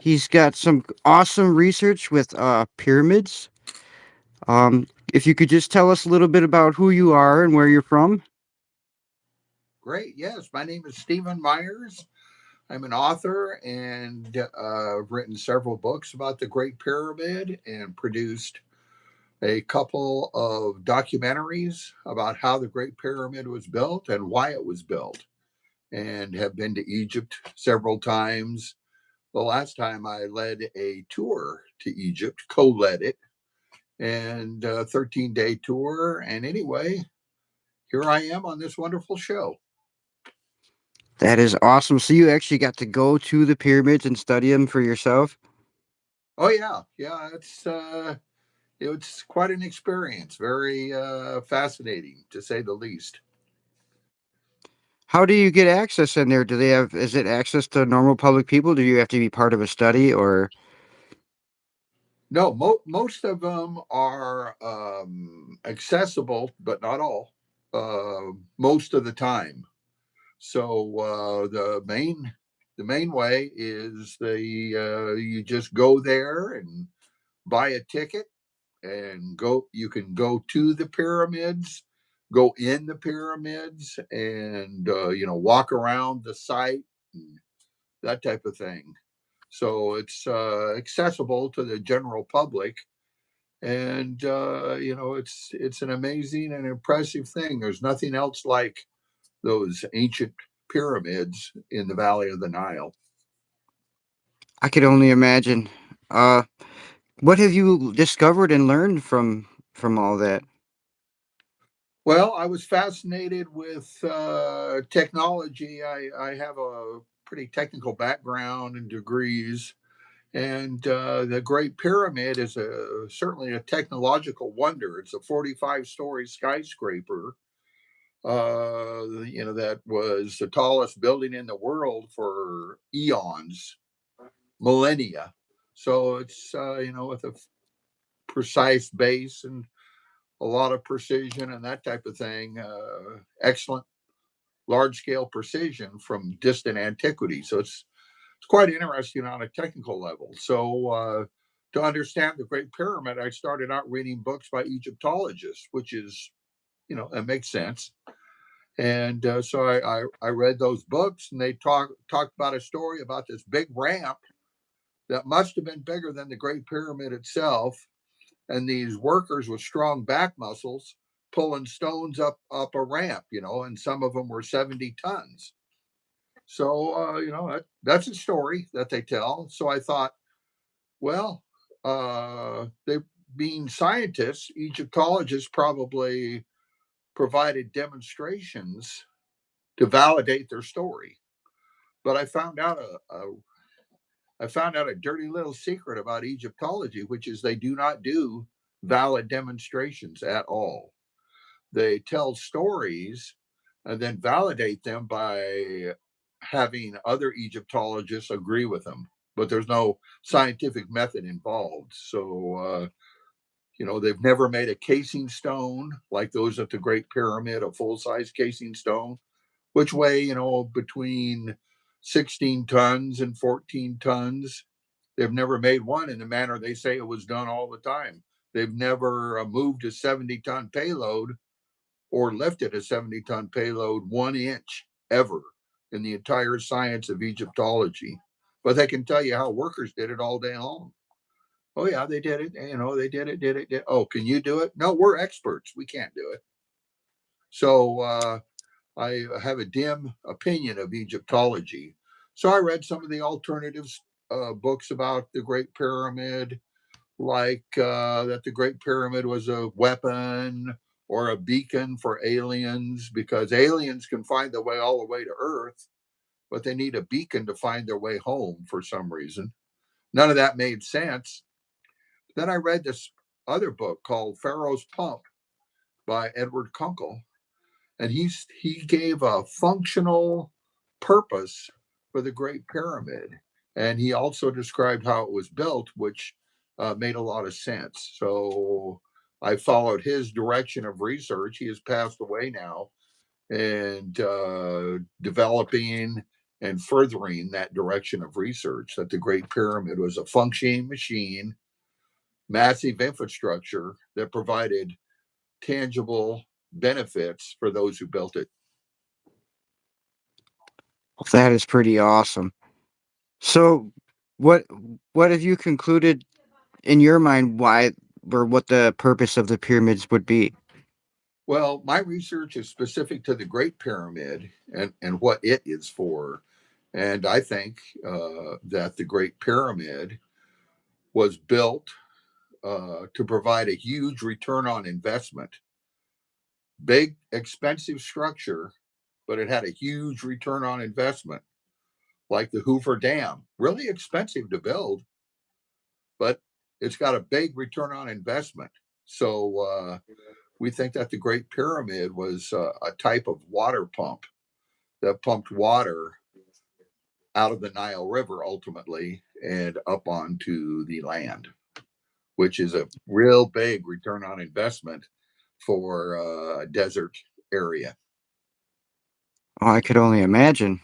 He's got some awesome research with pyramids. If you could just tell us a little bit about who you are and where you're from. Great. Yes, my name is Stephen Myers. I'm an author and written several books about the Great Pyramid and produced a couple of documentaries about how the Great Pyramid was built and why it was built, and have been to Egypt several times. The last time I led a tour to Egypt, co led it, and a 13-day tour. And anyway, here I am on this wonderful show. That is awesome. So you actually got to go to the pyramids and study them for yourself. Oh, yeah. Yeah. It's quite an experience, very fascinating to say the least. How do you get access in there? Do they have? Is it access to normal public people? Do you have to be part of a study or? No, most of them are accessible, but not all. Most of the time. So the main way is you just go there and buy a ticket and go. You can go to the pyramids, go in the pyramids, and walk around the site and that type of thing. So it's accessible to the general public, and it's an amazing and impressive thing. There's nothing else like those ancient pyramids in the Valley of the Nile. I could only imagine. Uh, what have you discovered and learned from all that? Well, I was fascinated with technology. I have a pretty technical background and degrees, and the Great Pyramid is certainly a technological wonder. It's a 45-story skyscraper. That was the tallest building in the world for eons, millennia. So it's with a precise base and a lot of precision and that type of thing. Excellent large scale precision from distant antiquity. So it's quite interesting on a technical level. So to understand the Great Pyramid, I started out reading books by Egyptologists, which is it makes sense. And so I read those books, and they talked about a story about this big ramp that must have been bigger than the Great Pyramid itself, and these workers with strong back muscles pulling stones up a ramp, and some of them were 70 tons. So that's a story that they tell. So I thought, well, they being scientists, Egyptologists probably provided demonstrations to validate their story. But I found out a dirty little secret about Egyptology, which is they do not do valid demonstrations at all. They tell stories and then validate them by having other Egyptologists agree with them. But there's no scientific method involved. So, they've never made a casing stone like those at the Great Pyramid, a full size casing stone, which weigh, between 16 tons and 14 tons. They've never made one in the manner they say it was done all the time. They've never moved a 70-ton payload or lifted a 70-ton payload 1 inch ever in the entire science of Egyptology. But they can tell you how workers did it all day long. Oh, yeah, they did it. They did it. Oh, can you do it? No, we're experts. We can't do it. So I have a dim opinion of Egyptology. So I read some of the alternatives books about the Great Pyramid, like that the Great Pyramid was a weapon or a beacon for aliens, because aliens can find their way all the way to Earth, but they need a beacon to find their way home for some reason. None of that made sense. Then I read this other book called Pharaoh's Pump by Edward Kunkel, and he gave a functional purpose for the Great Pyramid, and he also described how it was built, which made a lot of sense. So I followed his direction of research. He has passed away now, and developing and furthering that direction of research that the Great Pyramid was a functioning machine, massive infrastructure that provided tangible benefits for those who built it. That is pretty awesome. So, what what have you concluded in your mind why or what the purpose of the pyramids would be? Well, my research is specific to the Great Pyramid and what it is for. And I think that the Great Pyramid was built to provide a huge return on investment. Big, expensive structure, but it had a huge return on investment, like the Hoover Dam. Really expensive to build, but it's got a big return on investment. So we think that the Great Pyramid was a type of water pump that pumped water out of the Nile River ultimately and up onto the land, which is a real big return on investment for a desert area. Oh, I could only imagine.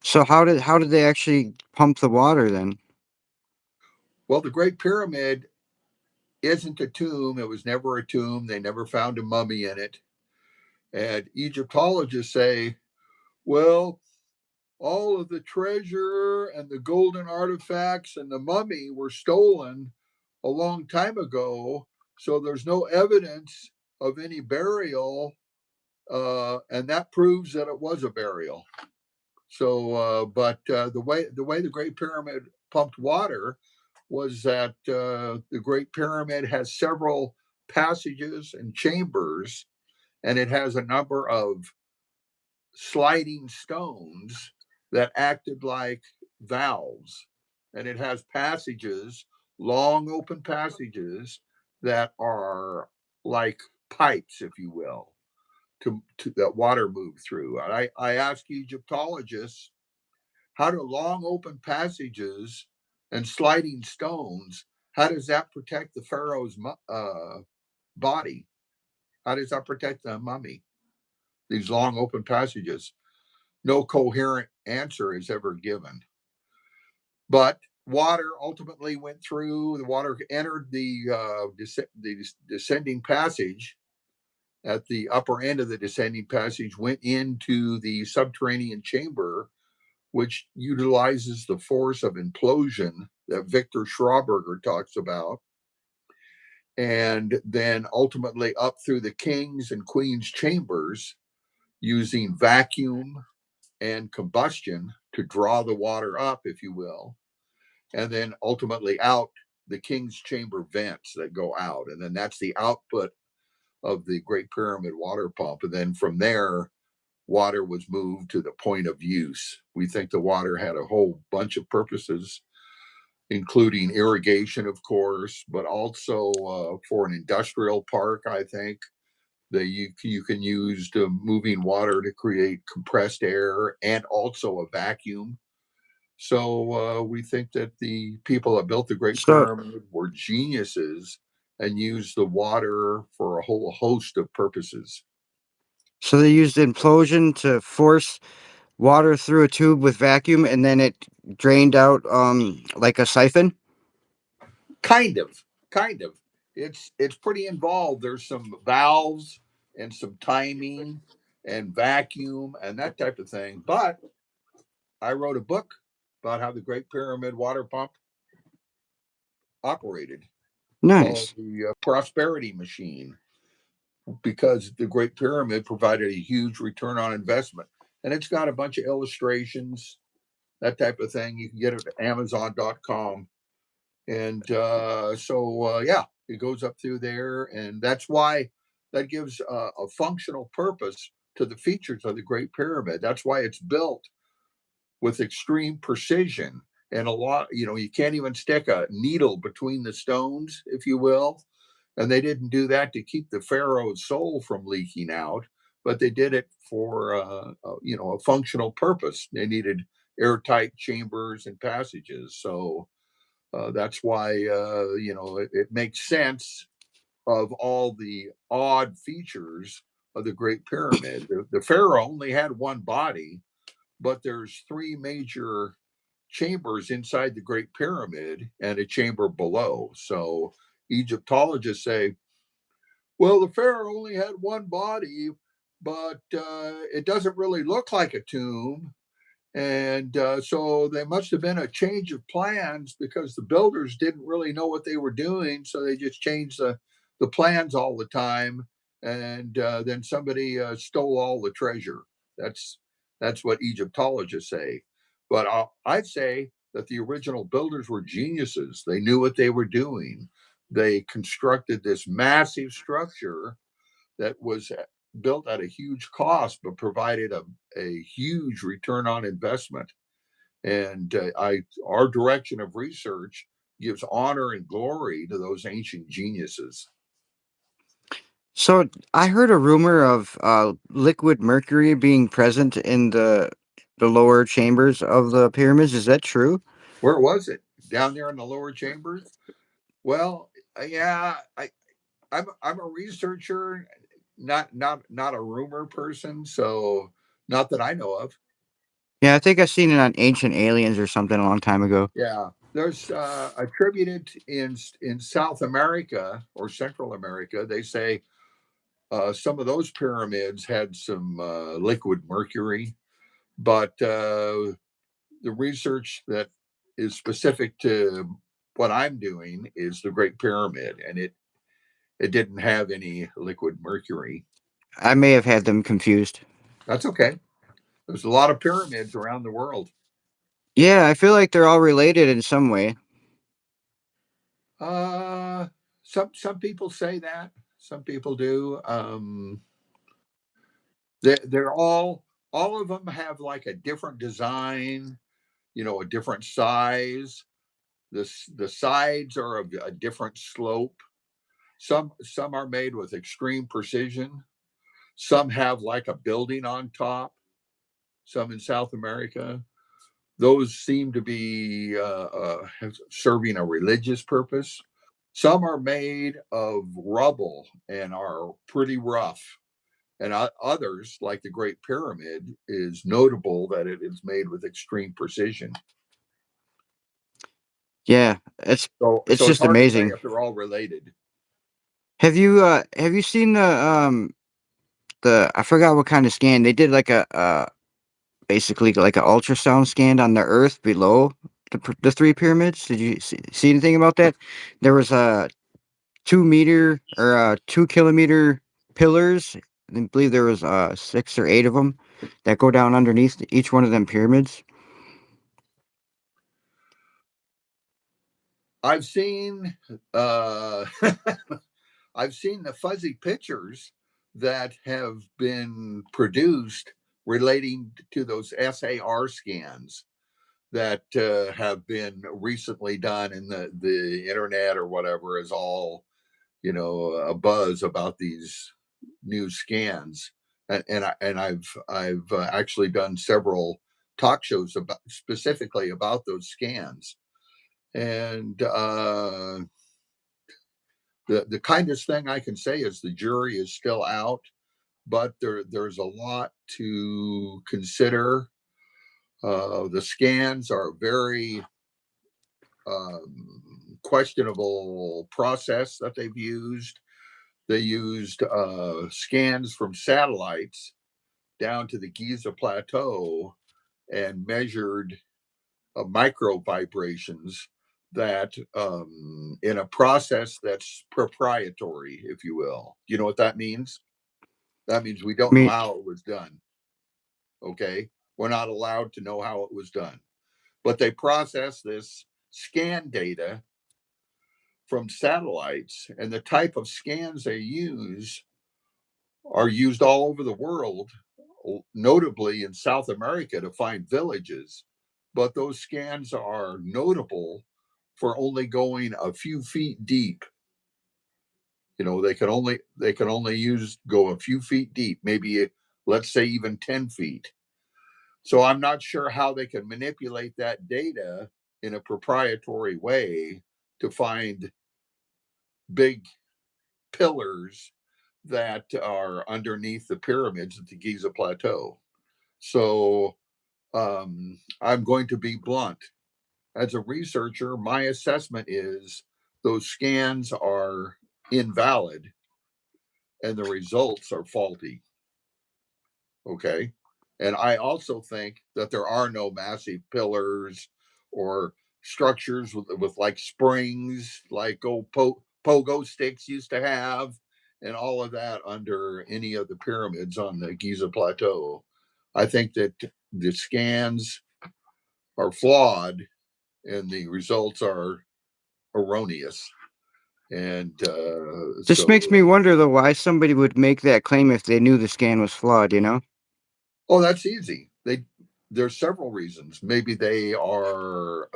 So how did they actually pump the water then? Well, the Great Pyramid isn't a tomb. It was never a tomb. They never found a mummy in it. And Egyptologists say, well, all of the treasure and the golden artifacts and the mummy were stolen a long time ago. So there's no evidence of any burial. And that proves that it was a burial. So, but the way the Great Pyramid pumped water was that the Great Pyramid has several passages and chambers, and it has a number of sliding stones that acted like valves. And it has passages, long open passages that are like pipes, if you will, to that water move through. And I ask Egyptologists, how do long open passages and sliding stones, how does that protect the pharaoh's body? How does that protect the mummy? These long open passages. No coherent answer is ever given. But water ultimately went through. The water entered the descending passage. At the upper end of the descending passage, went into the subterranean chamber, which utilizes the force of implosion that Victor Schauberger talks about, and then ultimately up through the king's and queen's chambers using vacuum and combustion to draw the water up, if you will, and then ultimately out the king's chamber vents that go out. And then that's the output of the Great Pyramid water pump. And then from there, water was moved to the point of use. We think the water had a whole bunch of purposes, including irrigation, of course, but also for an industrial park, I think. That you can use to moving water to create compressed air and also a vacuum. So we think that the people that built the Great So Pyramid were geniuses and used the water for a whole host of purposes. so they used implosion to force water through a tube with vacuum and then it drained out like a siphon? Kind of, kind of. It's pretty involved. There's some valves and some timing and vacuum and that type of thing. But I wrote a book about how the Great Pyramid water pump operated, called Nice. the Prosperity Machine, because the Great Pyramid provided a huge return on investment. And it's got a bunch of illustrations, that type of thing. You can get it at Amazon.com. And yeah, it goes up through there. And that's why that gives a functional purpose to the features of the Great Pyramid. That's why it's built with extreme precision. And a lot, you can't even stick a needle between the stones, if you will. And they didn't do that to keep the pharaoh's soul from leaking out, but they did it for a functional purpose. They needed airtight chambers and passages. So that's why it makes sense of all the odd features of the Great Pyramid. The pharaoh only had one body, but there's three major chambers inside the Great Pyramid and a chamber below. So Egyptologists say, well, the pharaoh only had one body, but it doesn't really look like a tomb. And so there must have been a change of plans because the builders didn't really know what they were doing. So they just changed the plans all the time. And then somebody stole all the treasure. That's, that's what Egyptologists say. But I'd say that the original builders were geniuses. They knew what they were doing. They constructed this massive structure that was built at a huge cost, but provided a huge return on investment. And our direction of research gives honor and glory to those ancient geniuses. So I heard a rumor of liquid mercury being present in the lower chambers of the pyramids. Is that true? Where was it? Down there in the lower chambers? Well, yeah, I'm a researcher, not a rumor person, so not that I know of. Yeah, I think I seen it on Ancient Aliens or something a long time ago. Yeah, there's attributed in South America or Central America. They say some of those pyramids had some liquid mercury, but the research that is specific to what I'm doing is the Great Pyramid, and it didn't have any liquid mercury. I may have had them confused. That's okay. There's a lot of pyramids around the world. Yeah, I feel like they're all related in some way. Uh, some people say that. Some people do. They're all of them have like a different design, a different size. The sides are of a different slope. Some are made with extreme precision. Some have like a building on top. Some in South America. Those seem to be serving a religious purpose. Some are made of rubble and are pretty rough. And others, like the Great Pyramid, is notable that it is made with extreme precision. Yeah, it's So it's it's just hard to say amazing. if they're all related. Have you seen the I forgot what kind of scan they did, like a basically like an ultrasound scan on the earth below the three pyramids? Did you see anything about that? There was a 2 meter or 2 kilometer pillars. I believe there was 6 or 8 of them that go down underneath each one of them pyramids. I've seen uh, I've seen the fuzzy pictures that have been produced relating to those SAR scans that have been recently done, and the internet or whatever is all a buzz about these new scans. And I've actually done several talk shows about specifically about those scans. And the kindest thing I can say is the jury is still out, but there's a lot to consider. The scans are very questionable process that they've used. They used scans from satellites down to the Giza Plateau and measured micro vibrations that in a process that's proprietary, if you will. You know what that means? That means we I don't know mean, how it was done. Okay. We're not allowed to know how it was done. But they process this scan data from satellites, and the type of scans they use are used all over the world, notably in South America to find villages. But those scans are notable for only going a few feet deep. They can only use go a few feet deep, maybe let's say even 10 feet. So I'm not sure how they can manipulate that data in a proprietary way to find big pillars that are underneath the pyramids at the Giza Plateau. So I'm going to be blunt. As a researcher, my assessment is those scans are invalid and the results are faulty. Okay. And I also think that there are no massive pillars or structures with like springs, like pogo sticks used to have, and all of that under any of the pyramids on the Giza Plateau. I think that the scans are flawed and the results are erroneous. And Just makes so, me wonder though why somebody would make that claim if they knew the scan was flawed, you know? oh, that's easy. There's several reasons. Maybe they are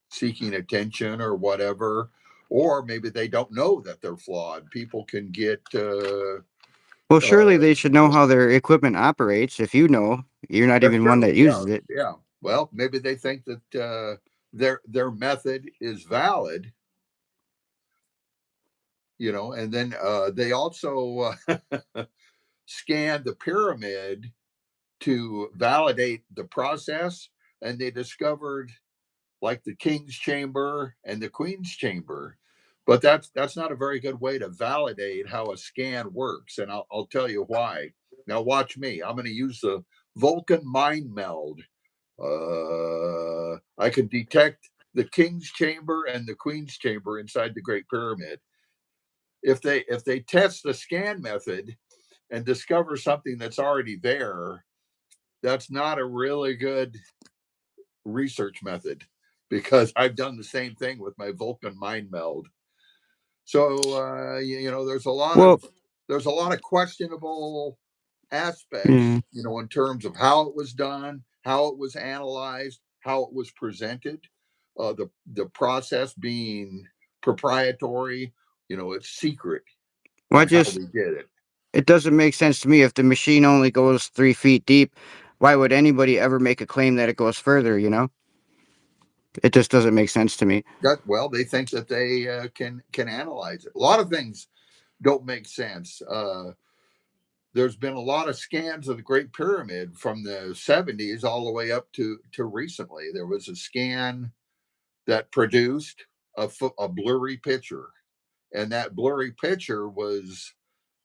seeking attention or whatever, or maybe they don't know that they're flawed. People can get Well, surely uh, they should know how their equipment operates. If you know, you're not that's even one true. that Yeah, uses it. yeah. Well, maybe they think that their method is valid, and then they also scanned the pyramid to validate the process, and they discovered like the king's chamber and the queen's chamber. But that's not a very good way to validate how a scan works, and I'll tell you why. Now watch me. I'm going to use the Vulcan mind meld. I can detect the king's chamber and the queen's chamber inside the Great Pyramid. If they test the scan method and discover something that's already there, that's not a really good research method, because I've done the same thing with my Vulcan mind meld. So Well, there's a lot of questionable aspects, yeah. in terms of how it was done, how it was analyzed, how it was presented, the process being proprietary. It's secret Well, on how they did it. it doesn't make sense to me if the machine only goes 3 feet deep. Why would anybody ever make a claim that it goes further? You know, it just doesn't make sense to me. Well, they think that they can analyze it. A lot of things don't make sense. There's been a lot of scans of the Great Pyramid from the 70s all the way up to recently. There was a scan that produced a blurry picture, and that blurry picture was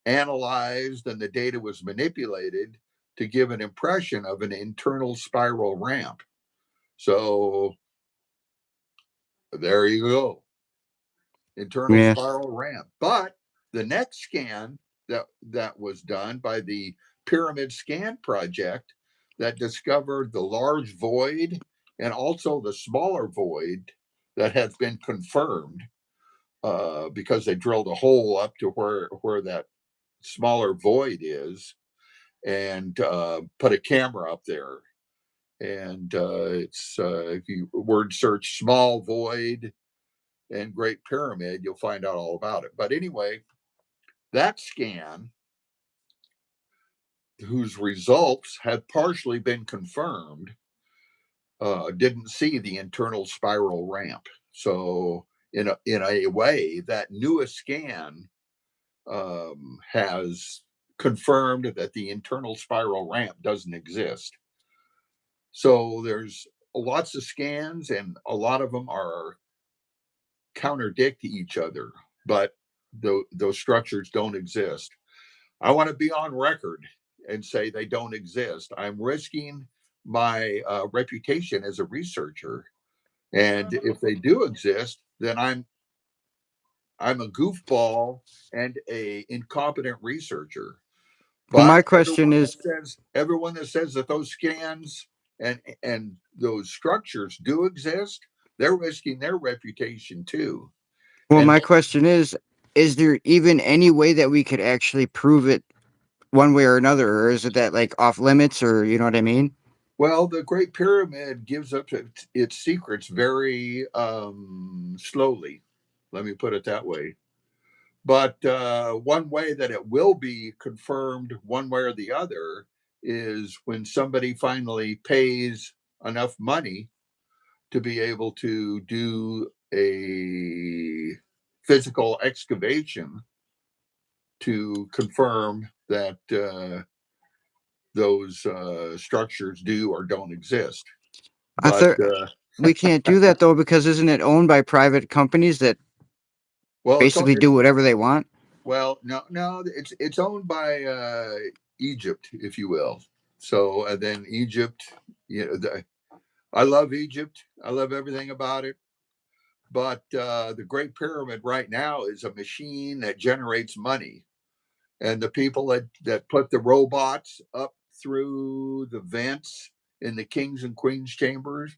analyzed, and the data was manipulated to give an impression of an internal spiral ramp. So there you go, internal Yeah. spiral ramp. But the next scan that was done by the Pyramid Scan Project, that discovered the large void and also the smaller void that has been confirmed, because they drilled a hole up to where that smaller void is, and put a camera up there. And it's if you word search small void and Great Pyramid, you'll find out all about it. But anyway, that scan, whose results had partially been confirmed, didn't see the internal spiral ramp. So, in a way, that newest scan has confirmed that the internal spiral ramp doesn't exist. So there's lots of scans, and a lot of them are contradict each other, but those structures don't exist. I want to be on record and say they don't exist. I'm risking my reputation as a researcher, and if they do exist, then I'm a goofball and a incompetent researcher. Well, But everyone that says that those scans and those structures do exist, they're risking their reputation too. And my question is there even any way that we could actually prove it one way or another, or is it that like off limits, or you know what I mean? well, the Great Pyramid gives up its secrets very slowly. Let me put it that way. But one way that it will be confirmed, one way or the other, is when somebody finally pays enough money to be able to do a physical excavation to confirm that those structures do or don't exist. I But thought we can't do that though because isn't it owned by private companies that well, basically do whatever they want? no, it's owned by Egypt, if you will. So and then Egypt, you know, I love Egypt. I love everything about it. But the Great Pyramid right now is a machine that generates money, and the people that put the robots up through the vents in the kings and queens chambers,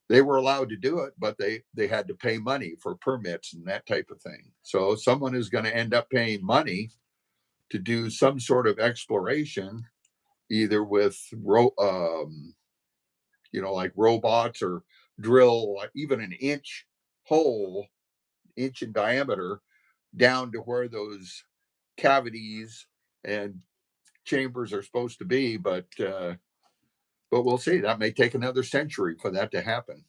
they were allowed to do it, but they had to pay money for permits and that type of thing. So someone is going to end up paying money to do some sort of exploration, either with like robots, or drill even an inch hole, inch in diameter, down to where those cavities and chambers are supposed to be. But we'll see. That may take another century for that to happen.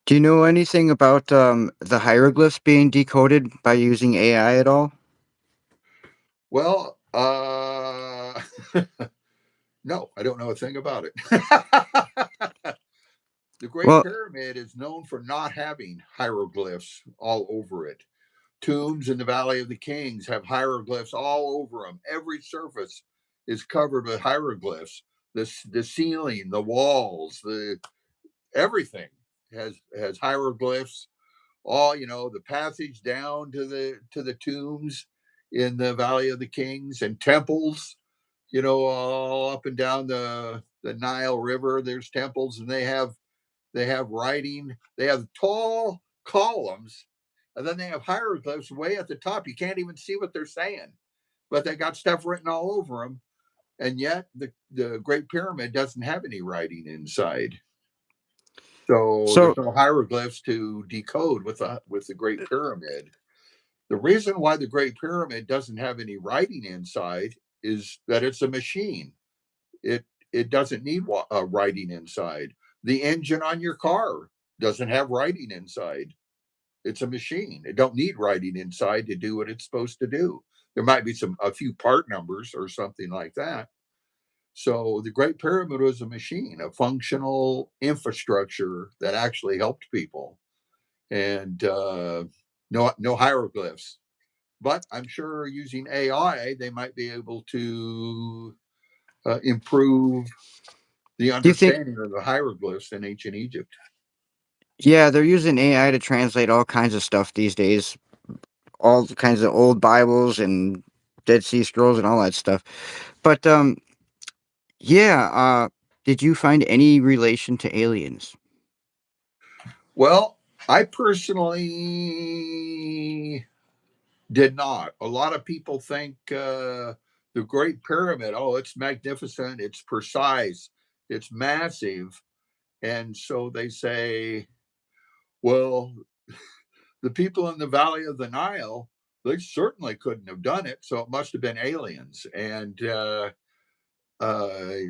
Do you know anything about the hieroglyphs being decoded by using AI at all? Well, no, I don't know a thing about it. The Great Well, Pyramid is known for not having hieroglyphs all over it. Tombs in the Valley of the Kings have hieroglyphs all over them. Every surface is covered with hieroglyphs. The ceiling, the walls, the everything has hieroglyphs. All, the passage down to the tombs in the Valley of the Kings, and temples, all up and down the Nile River. There's temples, and they have writing. They have tall columns, and then they have hieroglyphs way at the top. You can't even see what they're saying, but they got stuff written all over them. And yet the Great Pyramid doesn't have any writing inside. So so there's no hieroglyphs to decode with the Great Pyramid. The reason why the Great Pyramid doesn't have any writing inside is that it's a machine. It doesn't need writing inside. The engine on your car doesn't have writing inside. It's a machine. It don't need writing inside to do what it's supposed to do. There might be a few part numbers or something like that. So the Great Pyramid was a machine, a functional infrastructure that actually helped people, and no hieroglyphs. But I'm sure using AI, they might be able to improve the do you think? understanding of the hieroglyphs in ancient Egypt. Yeah, they're using AI to translate all kinds of stuff these days. All kinds of old Bibles and Dead Sea Scrolls and all that stuff. But yeah. Did you find any relation to aliens? Well, I personally did not. A lot of people think the Great Pyramid, oh, it's magnificent, it's precise, it's massive. And so they say, well, the people in the Valley of the Nile, they certainly couldn't have done it. So it must have been aliens. And uh, I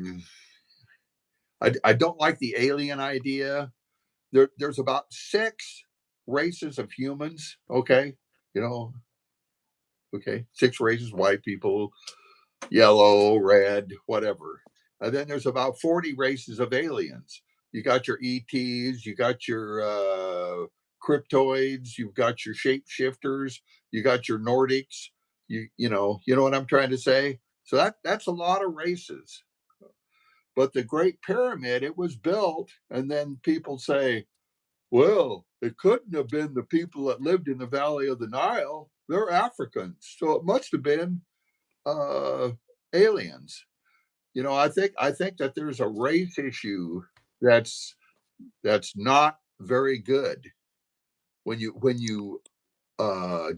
don't like the alien idea. There's about six races of humans. Okay. You know, okay. Six races: white people, yellow, red, whatever. And then there's about 40 races of aliens. You got your ETs, you got your cryptoids, you've got your shapeshifters, you got your Nordics. You know what I'm trying to say. So that's a lot of races. But the Great Pyramid, it was built, and then people say, well, it couldn't have been the people that lived in the Valley of the Nile. They're Africans, so it must have been uh, aliens. I think that there's a race issue that's that's not very good when you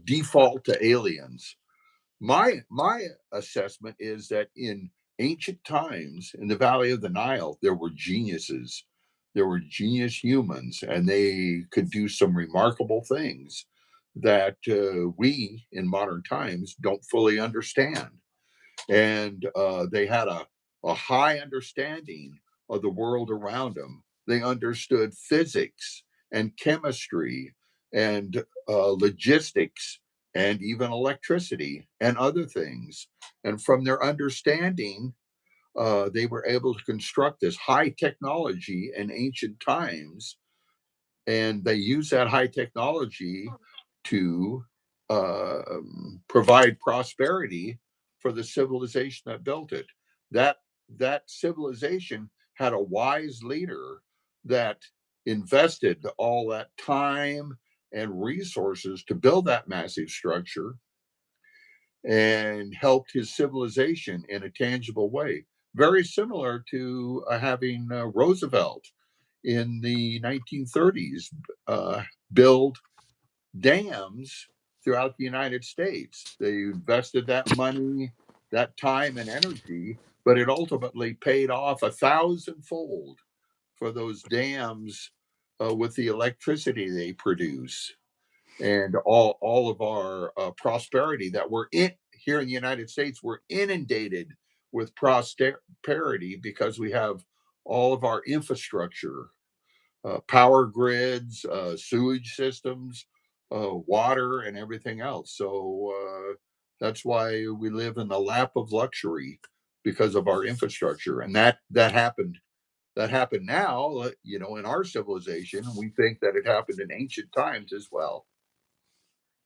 default to aliens. My assessment is that in ancient times in the Valley of the Nile, there were geniuses. There were genius humans, and they could do some remarkable things that we in modern times don't fully understand. And they had a high understanding of the world around them. They understood physics and chemistry and logistics and even electricity and other things. And from their understanding, they were able to construct this high technology in ancient times, and they use that high technology to provide prosperity for the civilization that built it. That that civilization had a wise leader that invested all that time and resources to build that massive structure and helped his civilization in a tangible way. Very similar to having Roosevelt in the 1930s build dams throughout the United States. They invested that money, that time, and energy, but it ultimately paid off a thousandfold for those dams with the electricity they produce and all of our prosperity that we're in here in the United States. We're inundated with prosperity because we have all of our infrastructure, power grids, sewage systems, water, and everything else. So that's why we live in the lap of luxury because of our infrastructure, and that happened. That happened now, in our civilization. We think that it happened in ancient times as well.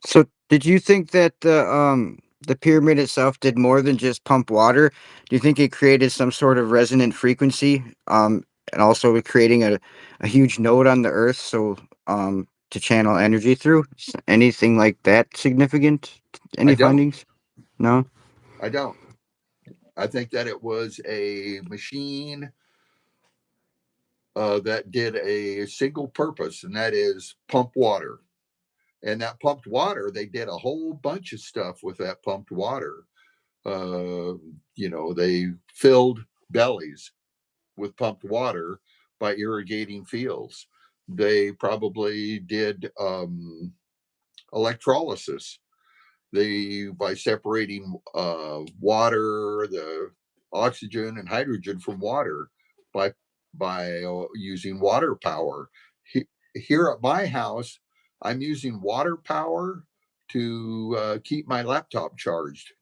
So, did you think that the pyramid itself did more than just pump water? Do you think it created some sort of resonant frequency, and also creating a huge node on the Earth, so to channel energy through? Anything like that significant? I Any don't. findings? No. I don't. I think that it was a machine that did a single purpose, and that is pump water. And that pumped water, they did a whole bunch of stuff with that pumped water. Uh, they filled bellies with pumped water by irrigating fields. They probably did electrolysis. They by separating water, the oxygen and hydrogen from water by using water power. Here at my house, I'm using water power to keep my laptop charged.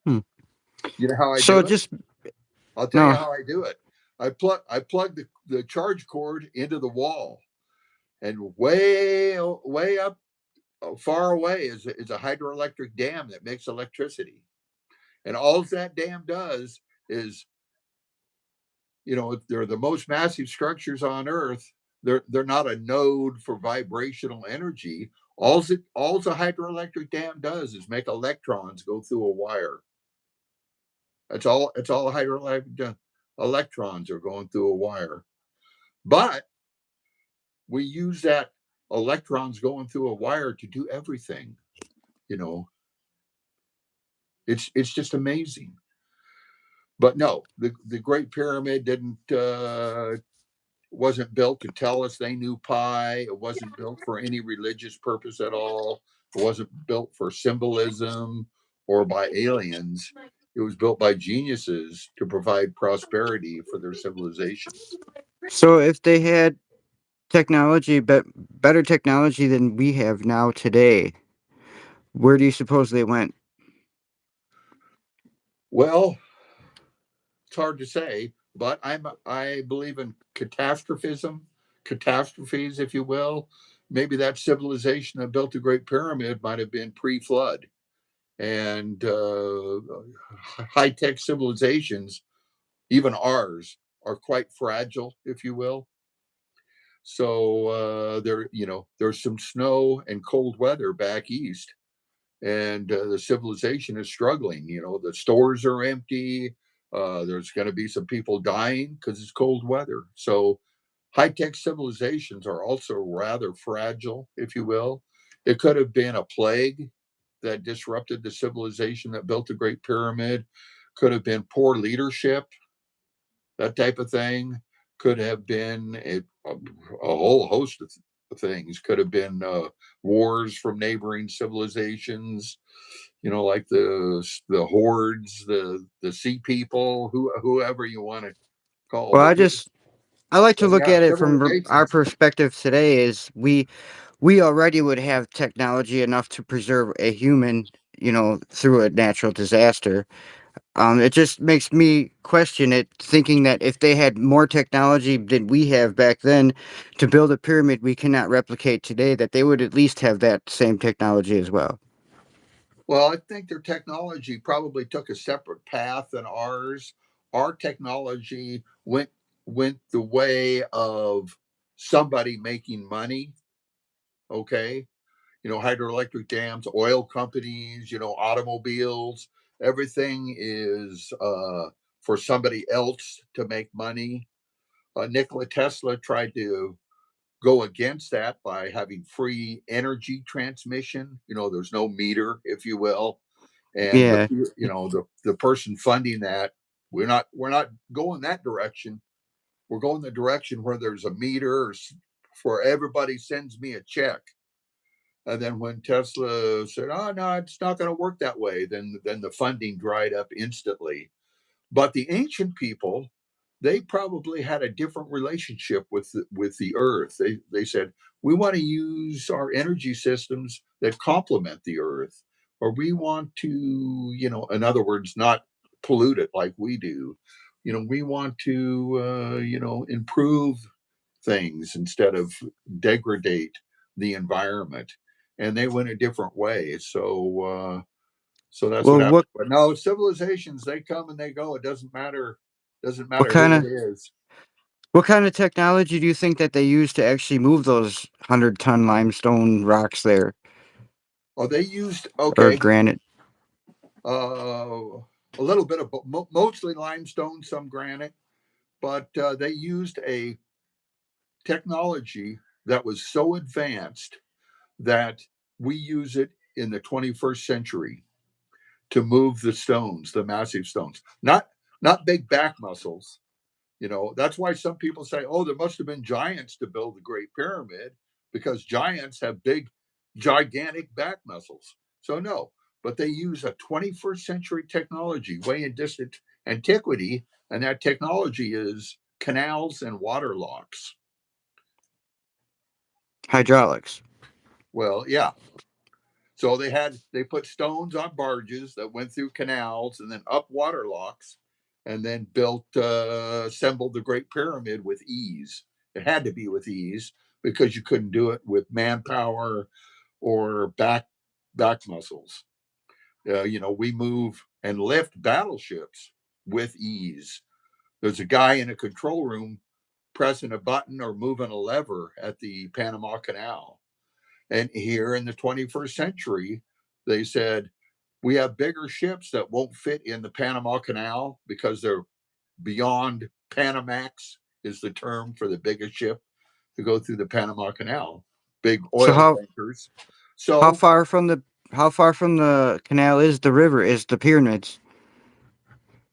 Hmm. You know how I So do it? just I'll tell you no. how I do it. I plug the charge cord into the wall, and way up far away is a hydroelectric dam that makes electricity. And all that dam does is, they're the most massive structures on Earth. They're not a node for vibrational energy. All the hydroelectric dam does is make electrons go through a wire. That's all. It's all hydroelectric electrons are going through a wire. But we use that electrons going through a wire to do everything. You know, it's just amazing. But no, the Great Pyramid didn't wasn't built to tell us they knew pi. It wasn't built for any religious purpose at all. It wasn't built for symbolism or by aliens. It was built by geniuses to provide prosperity for their civilizations. So if they had technology, but better technology than we have now today, where do you suppose they went? Well, it's hard to say, but I believe in catastrophes, if you will. Maybe that civilization that built the Great Pyramid might have been pre-flood, and high tech civilizations, even ours, are quite fragile, if you will. So there's some snow and cold weather back east, and the civilization is struggling. The stores are empty. There's going to be some people dying because it's cold weather. So high tech civilizations are also rather fragile, if you will. It could have been a plague that disrupted the civilization that built the Great Pyramid. Could have been poor leadership, that type of thing. Could have been a whole host of things. Could have been wars from neighboring civilizations, like the hordes, the sea people, whoever you want to call. Well, But I just I like to But look yeah, at it from our civilizations. perspective today is we already would have technology enough to preserve a human, through a natural disaster. It just makes me question it, thinking that if they had more technology than we have back then to build a pyramid we cannot replicate today, that they would at least have that same technology as well. Well, I think their technology probably took a separate path than ours. Our technology went the way of somebody making money. Okay, hydroelectric dams, oil companies, automobiles. Everything is for somebody else to make money. Nikola Tesla tried to go against that by having free energy transmission. There's no meter, if you will, and Yeah. the person funding that, we're not going that direction. We're going the direction where there's a meter, for everybody sends me a check. And then when Tesla said, "Oh no, it's not going to work that way," then the funding dried up instantly. But the ancient people, they probably had a different relationship with the earth. They said, we want to use our energy systems that complement the earth, or we want to, in other words, not pollute it like we do. We want to, improve things instead of degrade the environment. And they went a different way. So that's what Well, happened. But no, civilizations, they come and they go. It doesn't what matter kind who of it is. what kind of technology do you think that they use to actually move those 100-ton limestone rocks there, Oh, they used, or okay, granite? a little bit of mostly limestone, some granite, but they used a technology that was so advanced that we use it in the 21st century to move the stones, the massive stones, not big back muscles. That's why some people say, oh, there must have been giants to build the Great Pyramid, because giants have big, gigantic back muscles. So, no, but they use a 21st century technology way in distant antiquity, and that technology is canals and water locks. Hydraulics. Well, yeah. So they put stones on barges that went through canals and then up water locks, and then assembled the Great Pyramid with ease. It had to be with ease because you couldn't do it with manpower or back muscles. We move and lift battleships with ease. There's a guy in a control room pressing a button or moving a lever at the Panama Canal. And here in the 21st century, they said, we have bigger ships that won't fit in the Panama Canal because they're beyond Panamax, is the term for the biggest ship to go through the Panama Canal, big So oil tankers. how So, far from the how far from the canal is the river? Is the pyramids?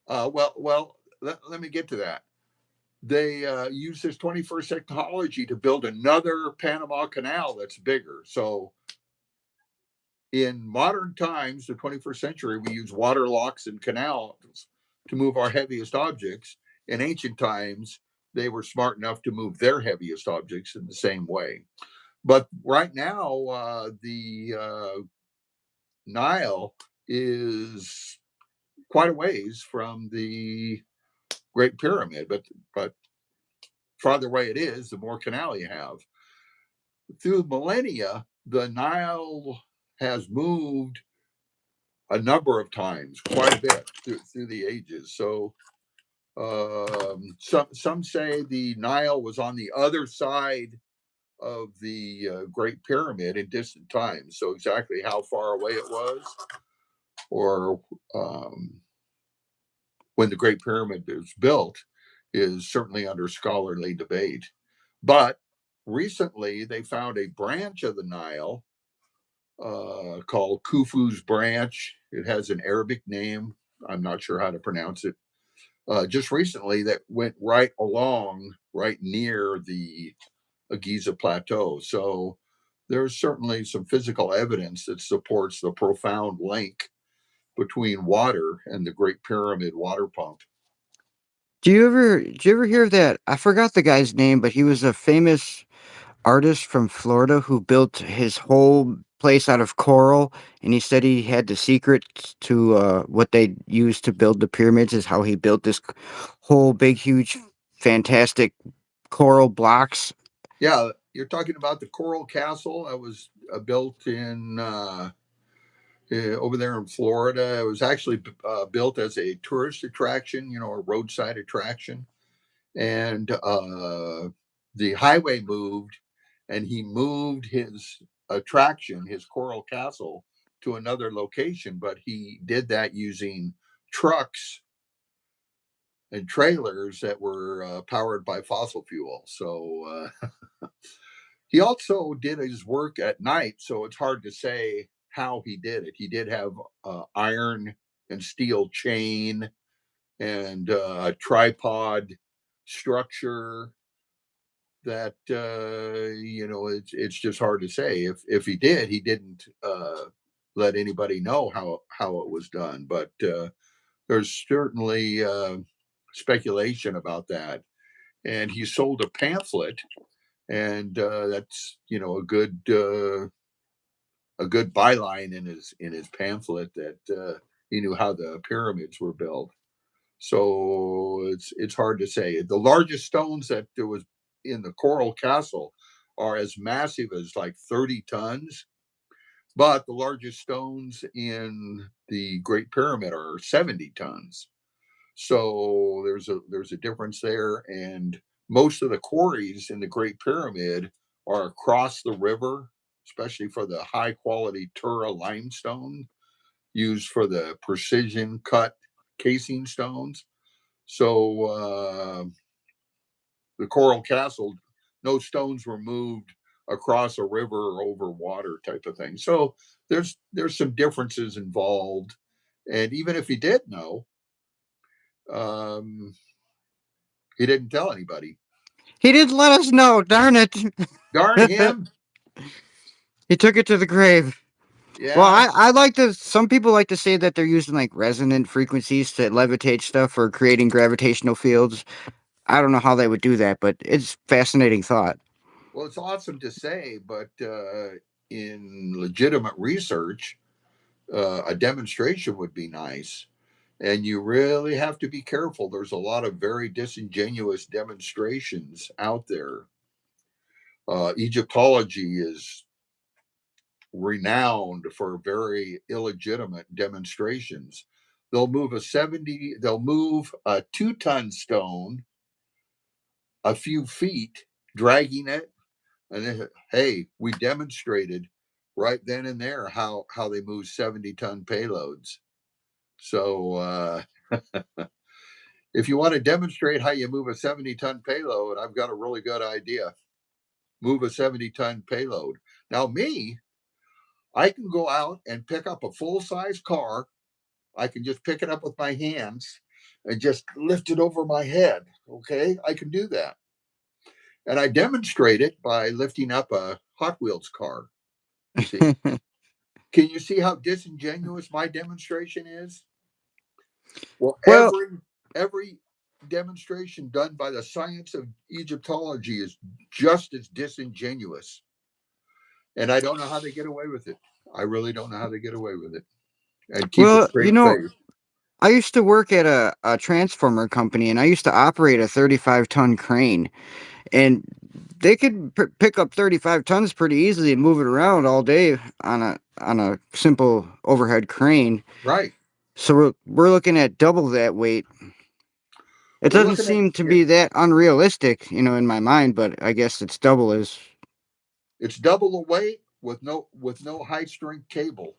let me get to that. They use this 21st technology to build another Panama Canal that's bigger. So in modern times, the 21st century, we use water locks and canals to move our heaviest objects. In ancient times, they were smart enough to move their heaviest objects in the same way. But right now, the Nile is quite a ways from the Great Pyramid, but farther away it is, the more canal you have. Through millennia, the Nile has moved a number of times, quite a bit through the ages. So some say the Nile was on the other side of the Great Pyramid in distant times. So exactly how far away it was, or when the Great Pyramid was built, is certainly under scholarly debate. But recently, they found a branch of the Nile called Khufu's branch. It has an Arabic name. I'm not sure how to pronounce it. Just recently, that went right along, right near the Giza Plateau. So there's certainly some physical evidence that supports the profound link between water and the Great Pyramid water pump. Do you ever hear of that? I forgot the guy's name, but he was a famous artist from Florida who built his whole place out of coral, and he said he had the secret to what they used to build the pyramids is how he built this whole big, huge, fantastic coral blocks. Yeah, you're talking about the Coral Castle that was built in over there in Florida. It was actually built as a tourist attraction, a roadside attraction. And the highway moved, and he moved his attraction, his Coral Castle, to another location. But he did that using trucks and trailers that were powered by fossil fuel. So he also did his work at night, so it's hard to say how he did it. He did have iron and steel chain and a tripod structure that it's just hard to say. If he did, he didn't let anybody know how it was done. But there's certainly speculation about that. And he sold a pamphlet, and that's a good byline in his pamphlet that he knew how the pyramids were built. So it's hard to say. The largest stones that there was in the Coral Castle are as massive as like 30 tons, but the largest stones in the Great Pyramid are 70 tons. So there's a difference there, and most of the quarries in the Great Pyramid are across the river, especially for the high quality Tura limestone used for the precision cut casing stones. So the Coral Castle, no stones were moved across a river or over water type of thing. So there's some differences involved, and even if he did know, um, he didn't tell anybody. He didn't let us know. Darn it! Darn him! He took it to the grave. Well, Yeah. I like to. Some people like to say that they're using like resonant frequencies to levitate stuff or creating gravitational fields. I don't know how they would do that, but it's fascinating thought. Well, it's awesome to say, but in legitimate research, a demonstration would be nice. And you really have to be careful. There's a lot of very disingenuous demonstrations out there. Egyptology is renowned for very illegitimate demonstrations. They'll move a 2-ton stone a few feet, dragging it, and then, hey, we demonstrated right then and there how they move 70-ton payloads. So if you want to demonstrate how you move a 70-ton payload, I've got a really good idea. Move a 70-ton payload. Now, me, I can go out and pick up a full size car. I can just pick it up with my hands and just lift it over my head. Okay, I can do that. And I demonstrate it by lifting up a Hot Wheels car. See, can you see how disingenuous my demonstration is? Well, Well, every demonstration done by the science of Egyptology is just as disingenuous, and I don't know how they get away with it. I really don't know how they get away with it and keep a well, straight face. I used to work at a transformer company, and I used to operate a 35-ton crane, and they could pick up 35 tons pretty easily and move it around all day on a simple overhead crane. Right? So we're looking at double that weight. It We're doesn't looking at seem to it. be that unrealistic, in my mind, but I guess it's double as. It's double the weight with no high strength cable.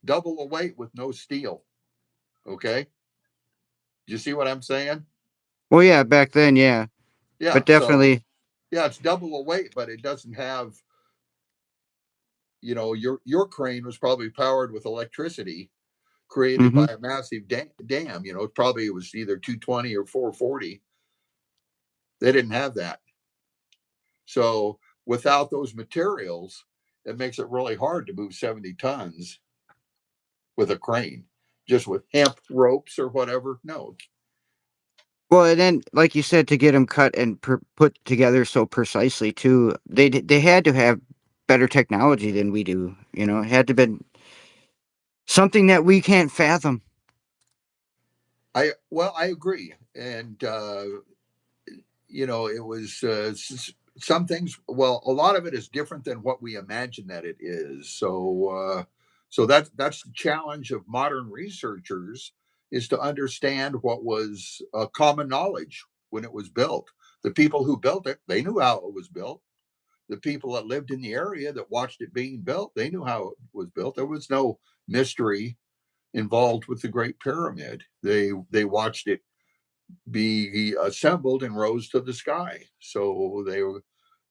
Double the weight with no steel. Okay, do you see what I'm saying? Well, yeah, back then, yeah, Yeah. but So definitely. yeah, it's double the weight, but it doesn't have. Your crane was probably powered with electricity created by Hmm. a massive dam. Probably it was either 220 or 440. They didn't have that. So without those materials, it makes it really hard to move 70 tons with a crane, just with hemp ropes or whatever. No. Well, and then, like you said, to get them cut and put together so precisely too, they had to have better technology than we do. You know, it had to been something that we can't fathom. I agree, and it was some things. Well, a lot of it is different than what we imagine that it is. So that's the challenge of modern researchers, is to understand what was common knowledge when it was built. The people who built it, they knew how it was built. The people that lived in the area that watched it being built, they knew how it was built. There was no mystery involved with the Great Pyramid. They watched it be assembled and rose to the sky. So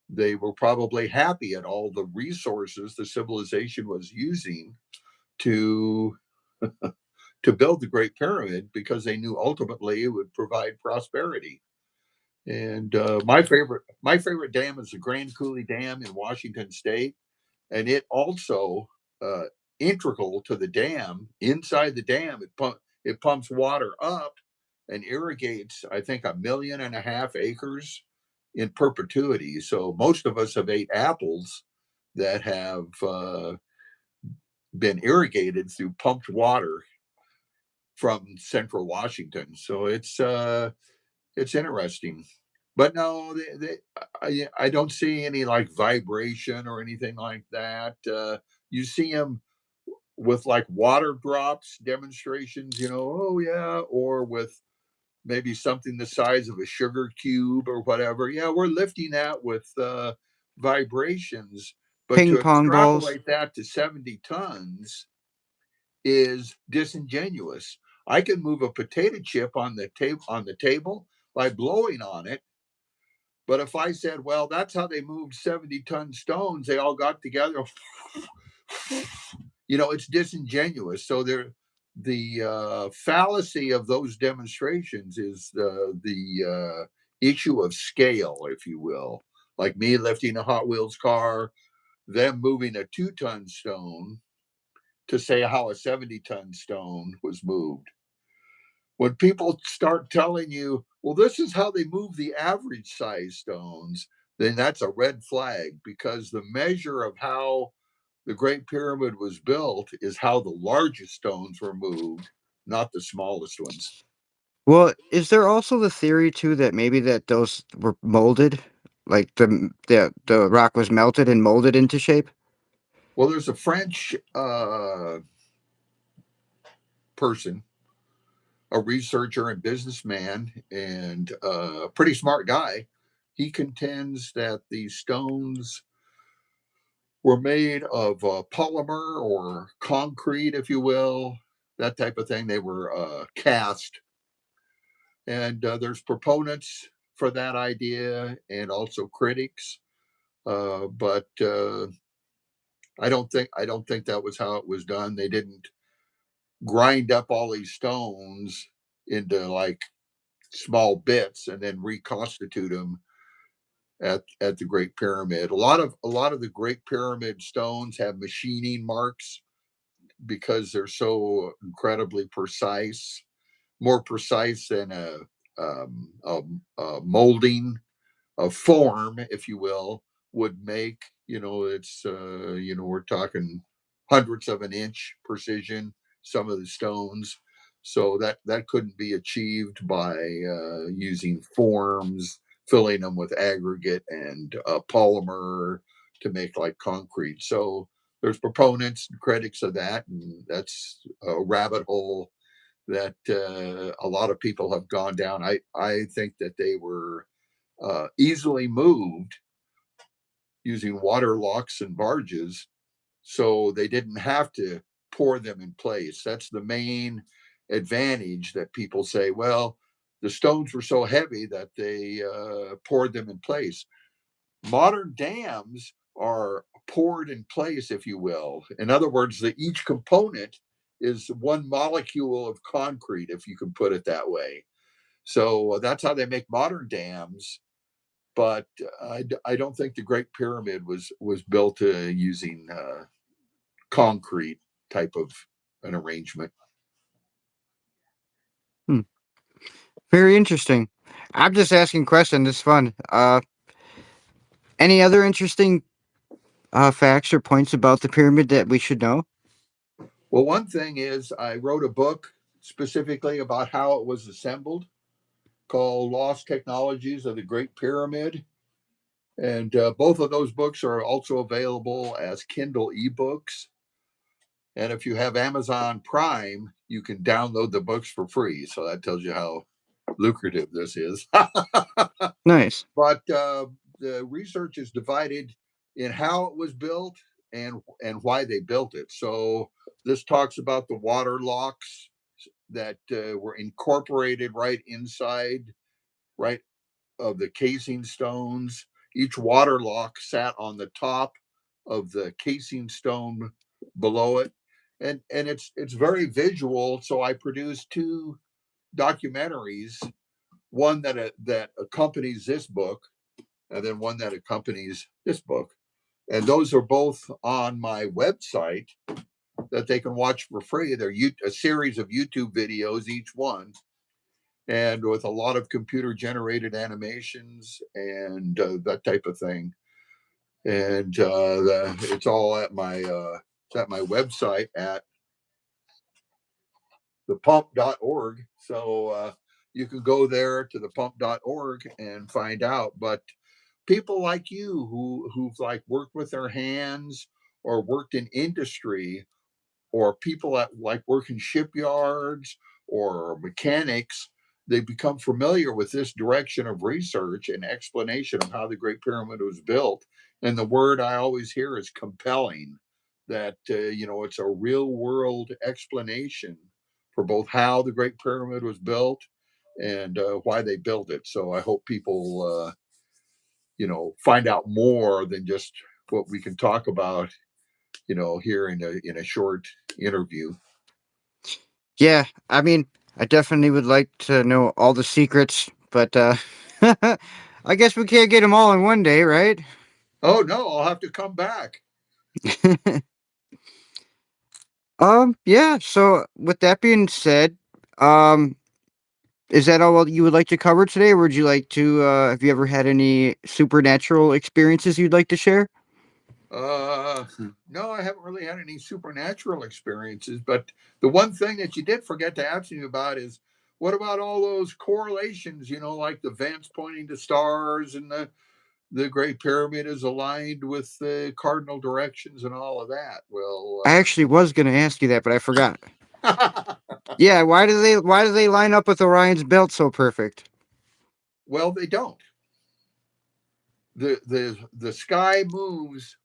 they were probably happy at all the resources the civilization was using to to build the Great Pyramid, because they knew ultimately it would provide prosperity. And my favorite dam is the Grand Coulee Dam in Washington State, and it also uh, integral to the dam. Inside the dam, it pumps water up and irrigates, I think, 1.5 million acres in perpetuity. So most of us have ate apples that have been irrigated through pumped water from central Washington. So it's interesting. But no, I don't see any like vibration or anything like that. You see them with like water drops demonstrations, oh yeah, or with maybe something the size of a sugar cube or whatever. Yeah, we're lifting that with vibrations, but Ping to pong balls. extrapolate that to 70 tons is disingenuous. I can move a potato chip on the table by blowing on it, but if I said, well, that's how they moved 70-ton stones, they all got together, it's disingenuous. So the fallacy of those demonstrations is the issue of scale, if you will. Like me lifting a Hot Wheels car, them moving a 2-ton stone to say how a 70-ton stone was moved. When people start telling you, well, this is how they move the average size stones, then that's a red flag, because the measure of how the Great Pyramid was built is how the largest stones were moved, not the smallest ones. Well, is there also the theory too that maybe that those were molded, like the rock was melted and molded into shape? Well, there's a French person, a researcher and businessman, and a pretty smart guy. He contends that these stones were made of polymer or concrete, if you will, that type of thing. They were cast, and there's proponents for that idea and also critics. But I don't think that was how it was done. They didn't grind up all these stones into like small bits and then reconstitute them at the Great Pyramid. A lot of the Great Pyramid stones have machining marks because they're so incredibly precise, more precise than a molding of form, if you will, would make. We're talking hundredths of an inch precision, some of the stones. So that couldn't be achieved by using forms, filling them with aggregate and polymer to make like concrete. So there's proponents and critics of that, and that's a rabbit hole that a lot of people have gone down. I think that they were easily moved using water locks and barges, so they didn't have to pour them in place. That's the main advantage that people say, well, the stones were so heavy that they poured them in place. Modern dams are poured in place, if you will. In other words, each component is one molecule of concrete, if you can put it that way. So that's how they make modern dams. But I don't think the Great Pyramid was built using concrete type of an arrangement. Hmm. Very interesting. I'm just asking questions. It's fun. Any other interesting facts or points about the pyramid that we should know? Well, one thing is I wrote a book specifically about how it was assembled called Lost Technologies of the Great Pyramid. And both of those books are also available as Kindle ebooks. And if you have Amazon Prime, you can download the books for free. So that tells you how lucrative this is. Nice. But the research is divided in how it was built and why they built it. So this talks about the water locks that were incorporated right inside, right of the casing stones. Each water lock sat on the top of the casing stone below it, and it's very visual. So I produced two documentaries, one that accompanies this book, and then one that accompanies this book. And those are both on my website that they can watch for free. They're a series of YouTube videos, each one, and with a lot of computer generated animations and that type of thing. And it's all at my website at thepump.org. So you can go there to thepump.org and find out. But people like you who've like worked with their hands or worked in industry, or people that like work in shipyards or mechanics, they become familiar with this direction of research and explanation of how the Great Pyramid was built. And the word I always hear is compelling. That it's a real world explanation for both how the Great Pyramid was built and why they built it. So I hope people find out more than just what we can talk about here in a short interview. Yeah, I mean, I definitely would like to know all the secrets, but I guess we can't get them all in one day, right? Oh no, I'll have to come back. Yeah. So with that being said, um, is that all you would like to cover today, or would you like to? Have you ever had any supernatural experiences you'd like to share? No, I haven't really had any supernatural experiences, but the one thing that you did forget to ask me about is what about all those correlations, like the vents pointing to stars and the Great Pyramid is aligned with the cardinal directions and all of that. I actually was going to ask you that, but I forgot. Well, Yeah, why do they line up with Orion's belt so perfect? well, they don't. The sky moves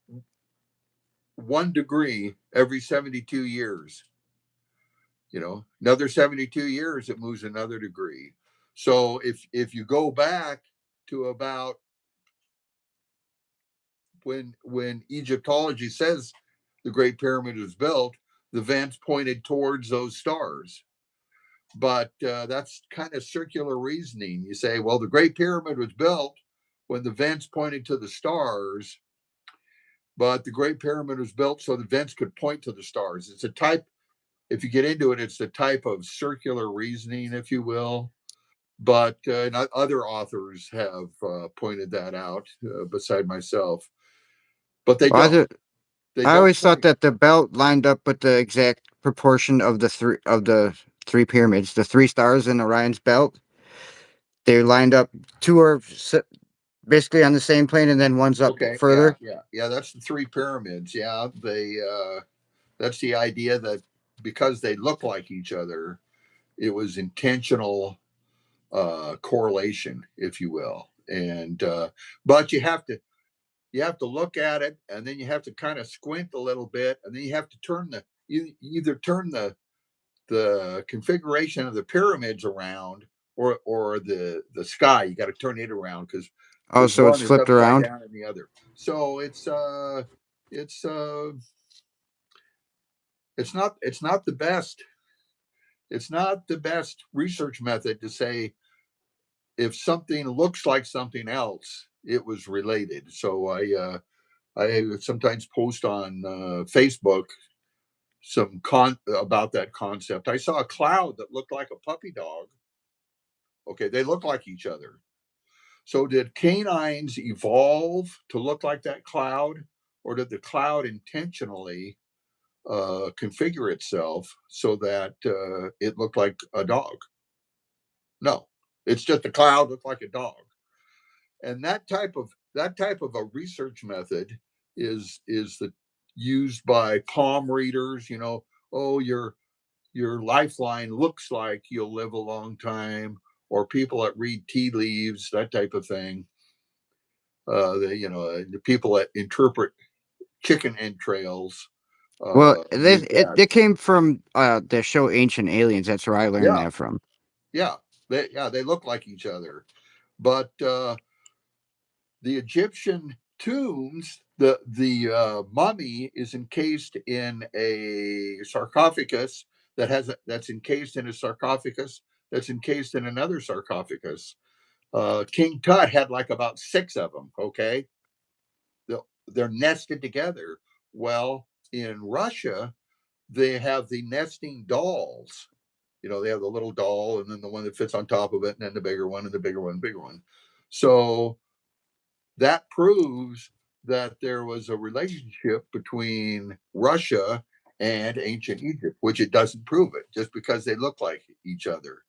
1 degree every 72 years. Another 72 years, it moves another degree. So if you go back to about when Egyptology says the Great Pyramid was built, the vents pointed towards those stars. But that's kind of circular reasoning. You say, well, the Great Pyramid was built when the vents pointed to the stars, but the Great Pyramid was built so the vents could point to the stars. It's a type, if you get into it, it's the type of circular reasoning, if you will. But other authors have pointed that out beside myself. But they Well, don't. They I don't always thought point. that the belt lined up with the exact proportion of the three pyramids, the three stars in Orion's belt. They lined up. Two are basically on the same plane, and then one's up Okay, yeah, further. yeah, yeah. That's the three pyramids. Yeah, they. That's the idea that because they look like each other, it was intentional correlation, if you will. And but you have to look at it, and then you have to kind of squint a little bit, and then you have to you either turn the configuration of the pyramids around or the sky. You got to turn it around Oh, because so it's one is flipped upside around. down in the other. So it's it's not the best. It's not the best research method to say if something looks like something else, it was related. So I sometimes post on Facebook some about that concept. I saw a cloud that looked like a puppy dog, Okay, they look like each other. So did canines evolve to look like that cloud, or did the cloud intentionally configure itself so that it looked like a dog? No, it's just a cloud looked like a dog. And that type of a research method is the used by palm readers. Oh, your lifeline looks like you'll live a long time, or people that read tea leaves, that type of thing. The people that interpret chicken entrails Well, use that. they came from the show Ancient Aliens. That's where I learned Yeah, that from. yeah, they look like each other, but the Egyptian tombs, the mummy is encased in a sarcophagus that's encased in a sarcophagus that's encased in another sarcophagus. King Tut had like about six of them. Okay, they're nested together. Well, in Russia, they have the nesting dolls. They have the little doll, and then the one that fits on top of it, and then the bigger one, and the bigger one, bigger one. So that proves that there was a relationship between Russia and ancient Egypt, which it doesn't prove it just because they look like each other.